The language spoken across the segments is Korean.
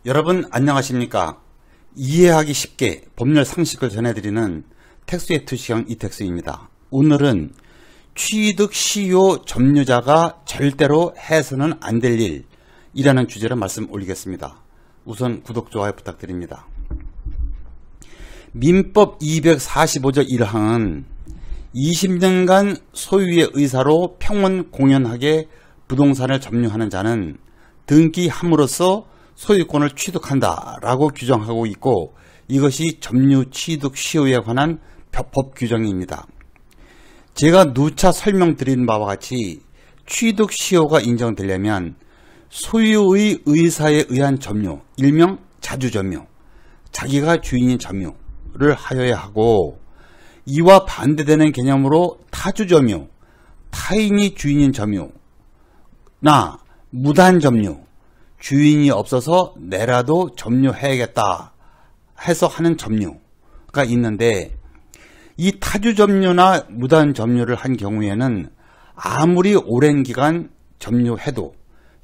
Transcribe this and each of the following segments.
여러분 안녕하십니까? 이해하기 쉽게 법률 상식을 전해드리는 텍스의 투시형 이텍스입니다. 오늘은 취득 시효 점유자가 절대로 해서는 안 될 일이라는 주제로 말씀 올리겠습니다. 우선 구독, 좋아요 부탁드립니다. 민법 245조 1항은 20년간 소유의 의사로 평원 공연하게 부동산을 점유하는 자는 등기함으로써 소유권을 취득한다 라고 규정하고 있고, 이것이 점유 취득 시효에 관한 법 규정입니다. 제가 누차 설명드린 바와 같이 취득 시효가 인정되려면 소유의 의사에 의한 점유, 일명 자주점유, 자기가 주인인 점유를 하여야 하고, 이와 반대되는 개념으로 타주점유, 타인이 주인인 점유나 무단점유, 주인이 없어서 내라도 점유해야겠다 해서 하는 점유가 있는데, 이 타주점유나 무단점유를 한 경우에는 아무리 오랜 기간 점유해도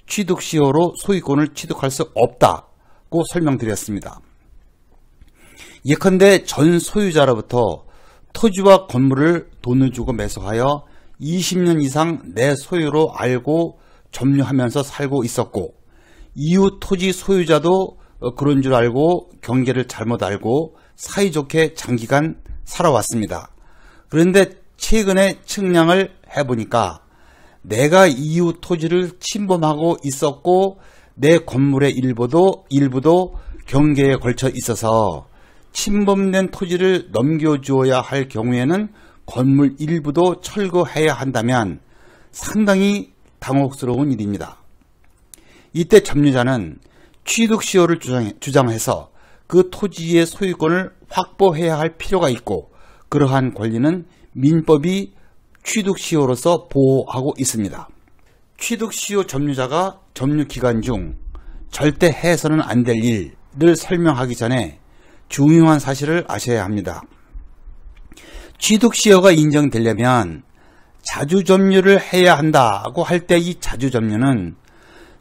취득시효로 소유권을 취득할 수 없다고 설명드렸습니다. 예컨대 전 소유자로부터 토지와 건물을 돈을 주고 매수하여 20년 이상 내 소유로 알고 점유하면서 살고 있었고, 이후 토지 소유자도 그런 줄 알고 경계를 잘못 알고 사이좋게 장기간 살아왔습니다. 그런데 최근에 측량을 해보니까 내가 이후 토지를 침범하고 있었고 내 건물의 일부도 경계에 걸쳐 있어서 침범된 토지를 넘겨주어야 할 경우에는 건물 일부도 철거해야 한다면 상당히 당혹스러운 일입니다. 이때 점유자는 취득시효를 주장해서 그 토지의 소유권을 확보해야 할 필요가 있고, 그러한 권리는 민법이 취득시효로서 보호하고 있습니다. 취득시효 점유자가 점유기간 중 절대 해서는 안 될 일을 설명하기 전에 중요한 사실을 아셔야 합니다. 취득시효가 인정되려면 자주점유를 해야 한다고 할 때 이 자주점유는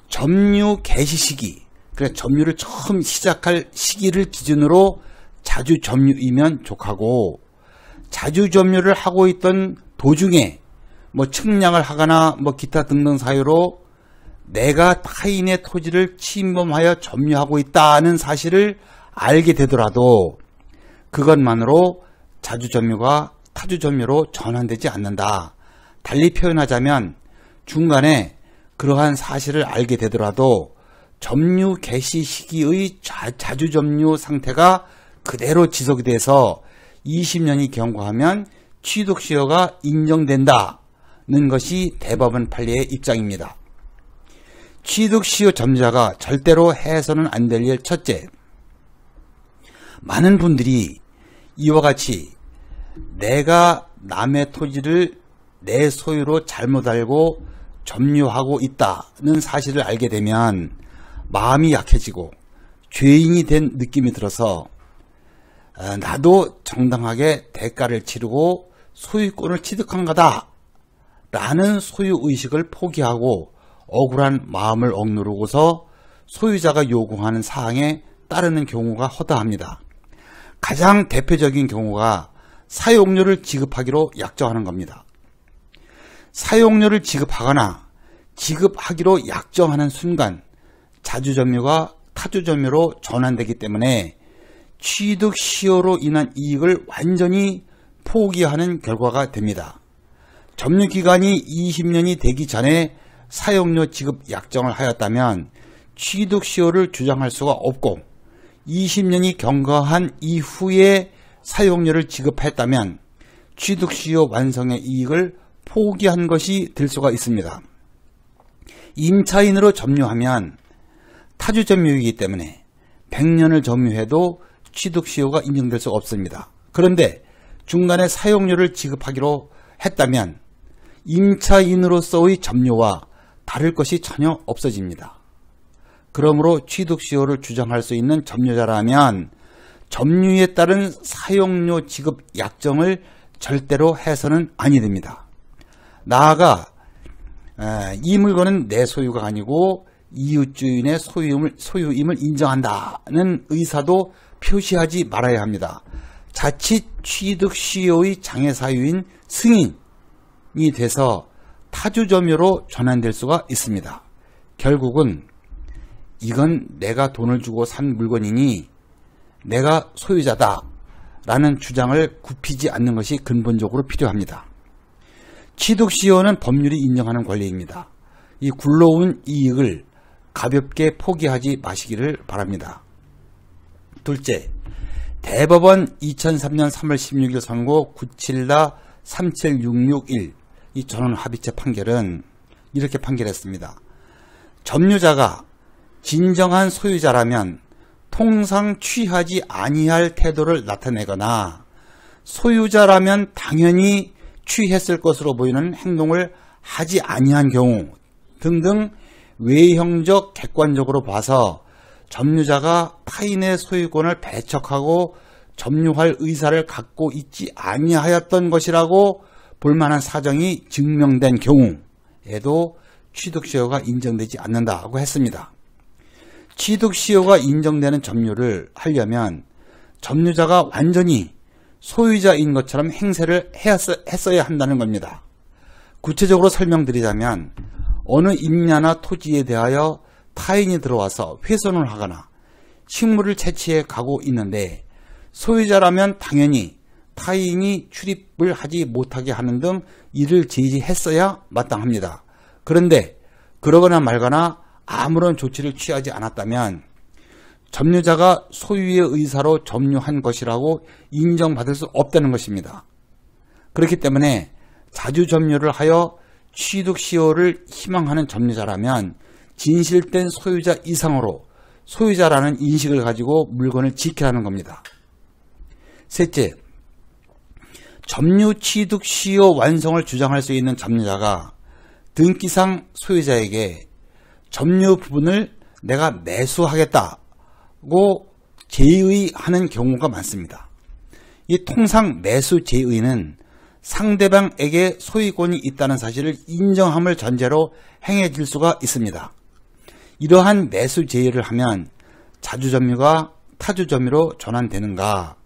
점유 개시 시기, 그러니까 점유를 처음 시작할 시기를 기준으로 자주점유이면 족하고, 자주점유를 하고 있던 도중에 측량을 하거나 기타 등등 사유로 내가 타인의 토지를 침범하여 점유하고 있다는 사실을 알게 되더라도 그것만으로 자주점유가 타주점유로 전환되지 않는다. 달리 표현하자면 중간에 그러한 사실을 알게 되더라도 점유 개시 시기의 자주점유 상태가 그대로 지속이 돼서 20년이 경과하면 취득시효가 인정된다는 것이 대법원 판례의 입장입니다. 취득시효 점유자가 절대로 해서는 안 될 일 첫째, 많은 분들이 이와 같이 내가 남의 토지를 내 소유로 잘못 알고 점유하고 있다는 사실을 알게 되면 마음이 약해지고 죄인이 된 느낌이 들어서 나도 정당하게 대가를 치르고 소유권을 취득한 거다 라는 소유의식을 포기하고 억울한 마음을 억누르고서 소유자가 요구하는 사항에 따르는 경우가 허다합니다. 가장 대표적인 경우가 사용료를 지급하기로 약정하는 겁니다. 사용료를 지급하거나 지급하기로 약정하는 순간 자주점유가 타주점유로 전환되기 때문에 취득시효로 인한 이익을 완전히 포기하는 결과가 됩니다. 점유기간이 20년이 되기 전에 사용료 지급 약정을 하였다면 취득시효를 주장할 수가 없고, 20년이 경과한 이후에 사용료를 지급했다면 취득시효 완성의 이익을 포기한 것이 될 수가 있습니다. 임차인으로 점유하면 타주점유이기 때문에 100년을 점유해도 취득시효가 인정될 수 없습니다. 그런데 중간에 사용료를 지급하기로 했다면 임차인으로서의 점유와 다를 것이 전혀 없어집니다. 그러므로 취득시효를 주장할 수 있는 점유자라면 점유에 따른 사용료 지급 약정을 절대로 해서는 아니 됩니다. 나아가 이 물건은 내 소유가 아니고 이웃주인의 소유임을 인정한다는 의사도 표시하지 말아야 합니다. 자칫 취득 시효의 장애사유인 승인이 돼서 타주점유로 전환될 수가 있습니다. 결국은 이건 내가 돈을 주고 산 물건이니 내가 소유자다 라는 주장을 굽히지 않는 것이 근본적으로 필요합니다. 취득시효는 법률이 인정하는 권리입니다. 이 굴러온 이익을 가볍게 포기하지 마시기를 바랍니다. 둘째, 대법원 2003년 3월 16일 선고 97-37661 이 전원합의체 판결은 이렇게 판결했습니다. 점유자가 진정한 소유자라면 통상 취하지 아니할 태도를 나타내거나 소유자라면 당연히 취했을 것으로 보이는 행동을 하지 아니한 경우 등등 외형적 객관적으로 봐서 점유자가 타인의 소유권을 배척하고 점유할 의사를 갖고 있지 아니하였던 것이라고 볼만한 사정이 증명된 경우에도 취득시효가 인정되지 않는다고 했습니다. 취득시효가 인정되는 점유를 하려면 점유자가 완전히 소유자인 것처럼 행세를 했어야 한다는 겁니다. 구체적으로 설명드리자면 어느 임야나 토지에 대하여 타인이 들어와서 훼손을 하거나 식물을 채취해 가고 있는데 소유자라면 당연히 타인이 출입을 하지 못하게 하는 등 이를 제지했어야 마땅합니다. 그런데 그러거나 말거나 아무런 조치를 취하지 않았다면 점유자가 소유의 의사로 점유한 것이라고 인정받을 수 없다는 것입니다. 그렇기 때문에 자주 점유를 하여 취득시효를 희망하는 점유자라면 진실된 소유자 이상으로 소유자라는 인식을 가지고 물건을 지켜야 하는 겁니다. 셋째, 점유 취득 시효 완성을 주장할 수 있는 점유자가 등기상 소유자에게 점유 부분을 내가 매수하겠다고 제의하는 경우가 많습니다. 이 통상 매수 제의는 상대방에게 소유권이 있다는 사실을 인정함을 전제로 행해질 수가 있습니다. 이러한 매수 제의를 하면 자주점유가 타주점유로 전환되는가,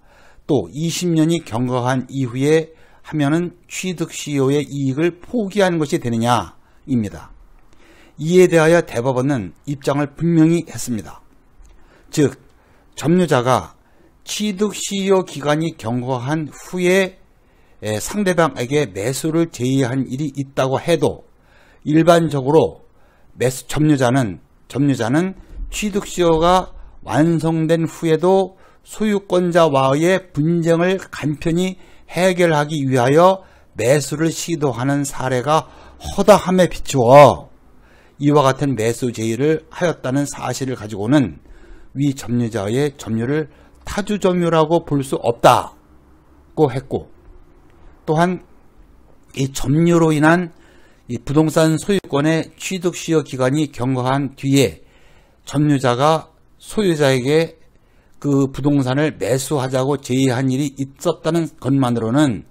또 20년이 경과한 이후에 하면은 취득시효의 이익을 포기하는 것이 되느냐입니다. 이에 대하여 대법원은 입장을 분명히 했습니다. 즉, 점유자가 취득시효 기간이 경과한 후에 상대방에게 매수를 제의한 일이 있다고 해도 일반적으로 점유자는 취득시효가 완성된 후에도 소유권자와의 분쟁을 간편히 해결하기 위하여 매수를 시도하는 사례가 허다함에 비추어 이와 같은 매수 제의를 하였다는 사실을 가지고는 위 점유자의 점유를 타주점유라고 볼 수 없다고 했고, 또한 이 점유로 인한 이 부동산 소유권의 취득시효 기간이 경과한 뒤에 점유자가 소유자에게 그 부동산을 매수하자고 제의한 일이 있었다는 것만으로는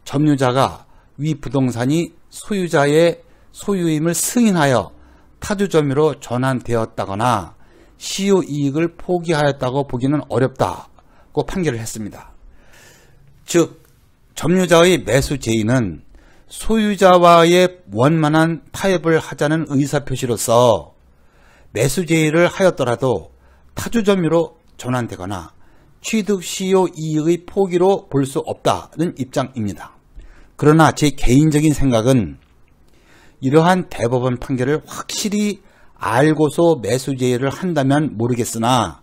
점유자가 위 부동산이 소유자의 소유임을 승인하여 타주점유로 전환되었다거나 시효 이익을 포기하였다고 보기는 어렵다고 판결을 했습니다. 즉, 점유자의 매수 제의는 소유자와의 원만한 타협을 하자는 의사표시로서 매수 제의를 하였더라도 타주점유로 전환되거나 취득시효 이익의 포기로 볼 수 없다는 입장입니다. 그러나 제 개인적인 생각은 이러한 대법원 판결을 확실히 알고서 매수 제의를 한다면 모르겠으나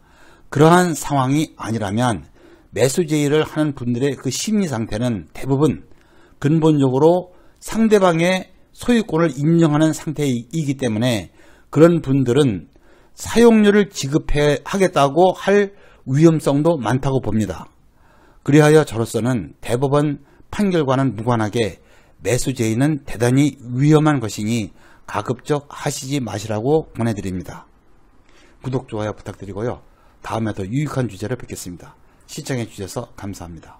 그러한 상황이 아니라면 매수 제의를 하는 분들의 그 심리 상태는 대부분 근본적으로 상대방의 소유권을 인정하는 상태이기 때문에 그런 분들은 사용료를 지급하겠다고 할 위험성도 많다고 봅니다. 그리하여 저로서는 대법원 판결과는 무관하게 매수 제의는 대단히 위험한 것이니 가급적 하시지 마시라고 권해드립니다. 구독, 좋아요 부탁드리고요. 다음에 더 유익한 주제로 뵙겠습니다. 시청해 주셔서 감사합니다.